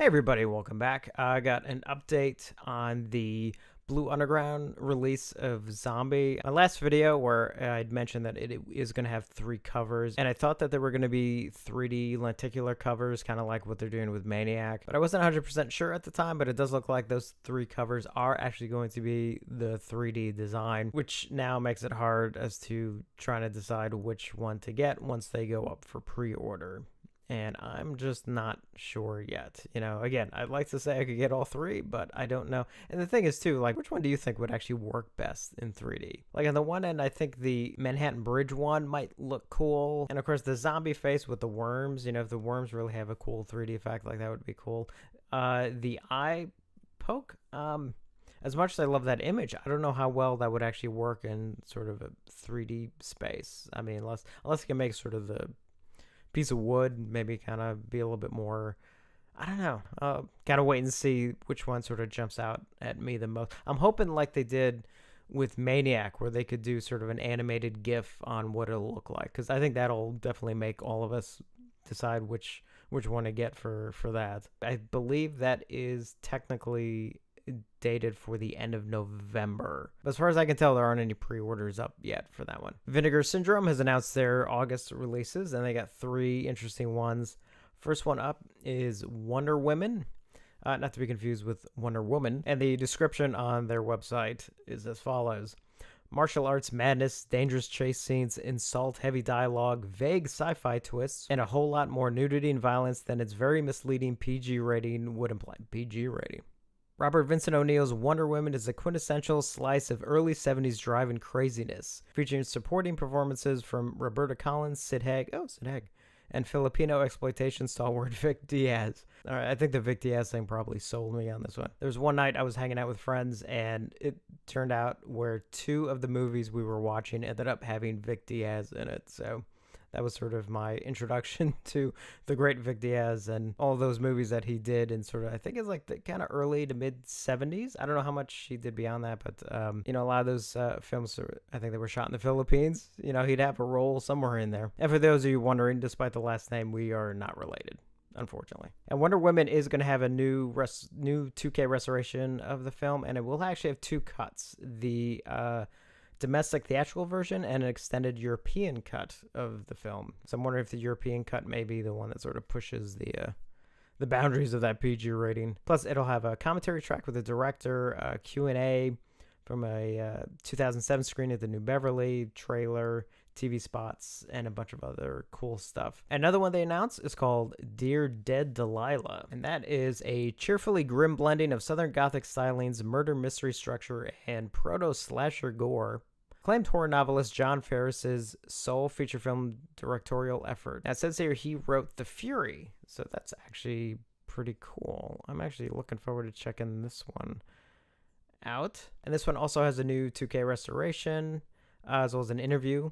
Hey everybody, welcome back. I got an update on the Blue Underground release of Zombie. My last video where I'd mentioned that it is going to have 3 covers, and I thought that there were going to be 3D lenticular covers, kind of like what they're doing with Maniac. But I wasn't 100% sure at the time, but it does look like those 3 covers are actually going to be the 3D design, which now makes it hard as to trying to decide which one to get once they go up for pre-order. And I'm just not sure yet. Again, I'd like to say I could get all 3, but I don't know. And the thing is, too, like, which one do you think would actually work best in 3D? Like, on the one end, I think the Manhattan Bridge one might look cool. And, of course, the zombie face with the worms, if the worms really have a cool 3D effect, like, that would be cool. The eye poke, as much as I love that image, I don't know how well that would actually work in sort of a 3D space. I mean, unless you can make sort of the piece of wood, maybe kind of be a little bit more, I don't know, gotta wait and see which one sort of jumps out at me the most. I'm hoping like they did with Maniac, where they could do sort of an animated GIF on what it'll look like, because I think that'll definitely make all of us decide which one to get for that. I believe that is technically dated for the end of November. But as far as I can tell, there aren't any pre-orders up yet for that one. Vinegar Syndrome has announced their August releases, and they got 3 interesting ones. First one up is Wonder Women, not to be confused with Wonder Woman. And the description on their website is as follows: martial arts madness, dangerous chase scenes, insult, heavy dialogue, vague sci-fi twists, and a whole lot more nudity and violence than its very misleading PG rating would imply. PG rating. Robert Vincent O'Neill's Wonder Woman is a quintessential slice of early 70s drive-in craziness, featuring supporting performances from Roberta Collins, Sid Haig, and Filipino exploitation stalwart Vic Diaz. All right, I think the Vic Diaz thing probably sold me on this one. There was one night I was hanging out with friends, and it turned out where 2 of the movies we were watching ended up having Vic Diaz in it, so that was sort of my introduction to the great Vic Diaz and all those movies that he did in sort of, I think it's like the kind of early to mid 70s. I don't know how much he did beyond that, but, a lot of those films, I think they were shot in the Philippines. He'd have a role somewhere in there. And for those of you wondering, despite the last name, we are not related, unfortunately. And Wonder Woman is going to have a new 2K restoration of the film, and it will actually have 2 cuts. The domestic theatrical version and an extended European cut of the film. So I'm wondering if the European cut may be the one that sort of pushes the boundaries of that PG rating. Plus, it'll have a commentary track with the director, a Q&A from a 2007 screening at the New Beverly, trailer, TV spots, and a bunch of other cool stuff. Another one they announced is called Dear Dead Delilah, and that is a cheerfully grim blending of Southern Gothic stylings, murder mystery structure, and proto-slasher gore. Acclaimed horror novelist John Ferris's sole feature film directorial effort. Now, it says here he wrote The Fury, so that's actually pretty cool. I'm actually looking forward to checking this one out. And this one also has a new 2K restoration, as well as an interview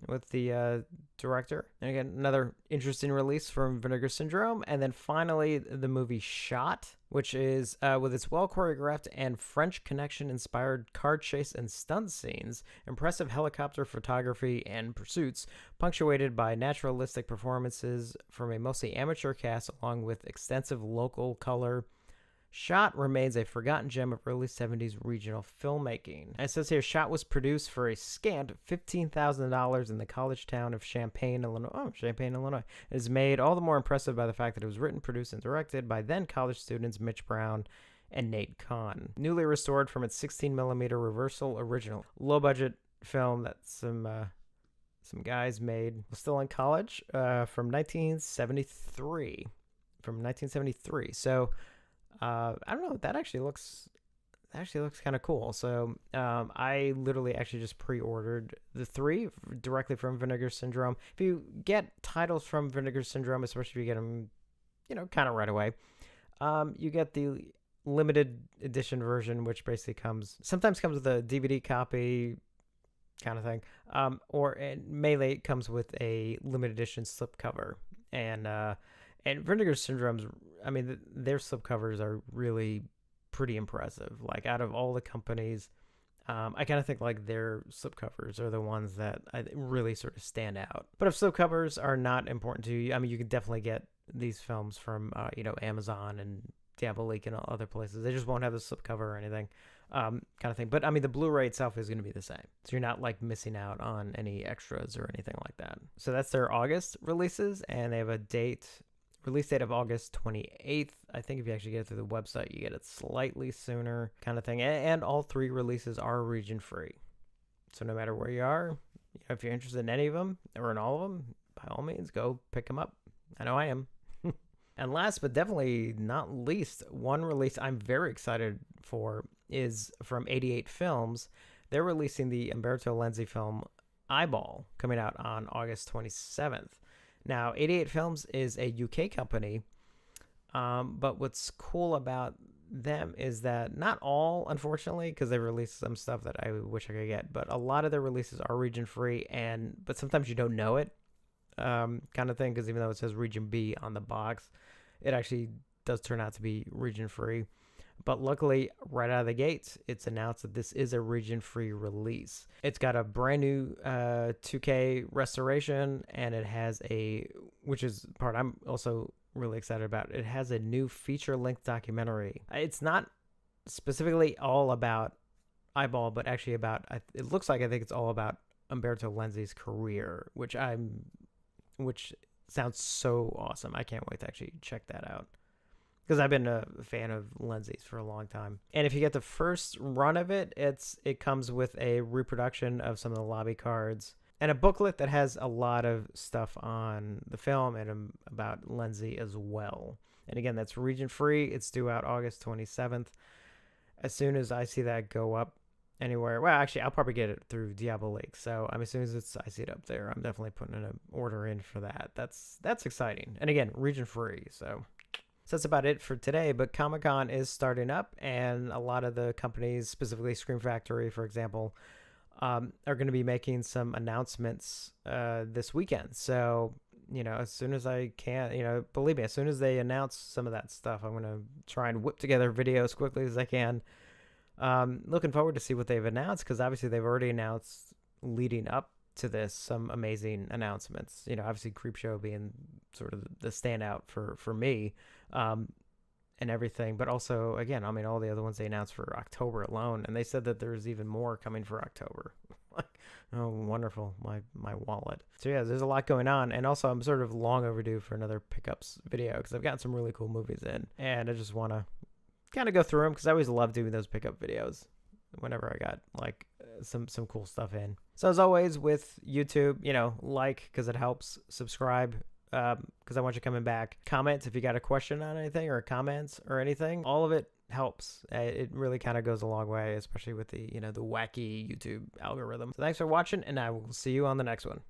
with the director. And again, another interesting release from Vinegar Syndrome. And then finally, the movie Shot, which is with its well-choreographed and French Connection-inspired car chase and stunt scenes, impressive helicopter photography and pursuits, punctuated by naturalistic performances from a mostly amateur cast, along with extensive local color. Shot remains a forgotten gem of early 70s regional filmmaking. And it says here, Shot was produced for a scant $15,000 in the college town of Champaign, Illinois. It is made all the more impressive by the fact that it was written, produced, and directed by then college students Mitch Brown and Nate Kahn. Newly restored from its 16mm reversal original. Low-budget film that some guys made still in college from 1973. So I don't know. That actually looks kind of cool. So I literally actually just pre-ordered the 3 directly from Vinegar Syndrome. If you get titles from Vinegar Syndrome, especially if you get them, kind of right away, you get the limited edition version, which basically sometimes comes with a DVD copy kind of thing, or mainly it comes with a limited edition slipcover. And Vinegar Syndrome's, their slipcovers are really pretty impressive. Like, out of all the companies, I kind of think, like, their slipcovers are the ones that really sort of stand out. But if slipcovers are not important to you, you could definitely get these films from Amazon and Diabolique and other places. They just won't have the slipcover or anything, kind of thing. But I mean, the Blu-ray itself is going to be the same, so you're not like missing out on any extras or anything like that. So that's their August releases, and they have a release date of August 28th. I think if you actually get it through the website, you get it slightly sooner, kind of thing. And all 3 releases are region free, so no matter where you are, if you're interested in any of them or in all of them, by all means, go pick them up. I know I am. And last but definitely not least, one release I'm very excited for is from 88 Films. They're releasing the Umberto Lenzi film Eyeball, coming out on August 27th. Now, 88 Films is a UK company, but what's cool about them is that not all, unfortunately, because they released some stuff that I wish I could get, but a lot of their releases are region free, but sometimes you don't know it, kind of thing, because even though it says region B on the box, it actually does turn out to be region free. But luckily, right out of the gates, it's announced that this is a region-free release. It's got a brand new 2K restoration, and it has which is the part I'm also really excited about, it has a new feature-length documentary. It's not specifically all about Eyeball, but actually it looks like I think it's all about Umberto Lenzi's career, which sounds so awesome. I can't wait to actually check that out, because I've been a fan of Lenzi's for a long time. And if you get the first run of it, it comes with a reproduction of some of the lobby cards and a booklet that has a lot of stuff on the film and about Lenzi as well. And again, that's region free. It's due out August 27th. As soon as I see that go up anywhere, well, actually, I'll probably get it through Diabolique. So as soon as I see it up there, I'm definitely putting an order in for that. That's exciting. And again, region free. So that's about it for today, but Comic-Con is starting up, and a lot of the companies, specifically Scream Factory, for example, are going to be making some announcements this weekend. So, as soon as I can, believe me, as soon as they announce some of that stuff, I'm going to try and whip together videos as quickly as I can. Looking forward to see what they've announced, because obviously they've already announced leading up to this some amazing announcements. Obviously Creepshow being sort of the standout for me, and everything, but also, again, I mean, all the other ones they announced for October alone, and they said that there's even more coming for October. Oh, wonderful, my wallet. So yeah, there's a lot going on, and also I'm sort of long overdue for another pickups video, because I've gotten some really cool movies in, and I just want to kind of go through them, because I always love doing those pickup videos whenever I got like some cool stuff in. So as always with YouTube, like, because it helps, subscribe, because I want you coming back. Comments if you got a question on anything, or comments or anything. All of it helps. It really kind of goes a long way, especially with the the wacky YouTube algorithm. So thanks for watching, and I will see you on the next one.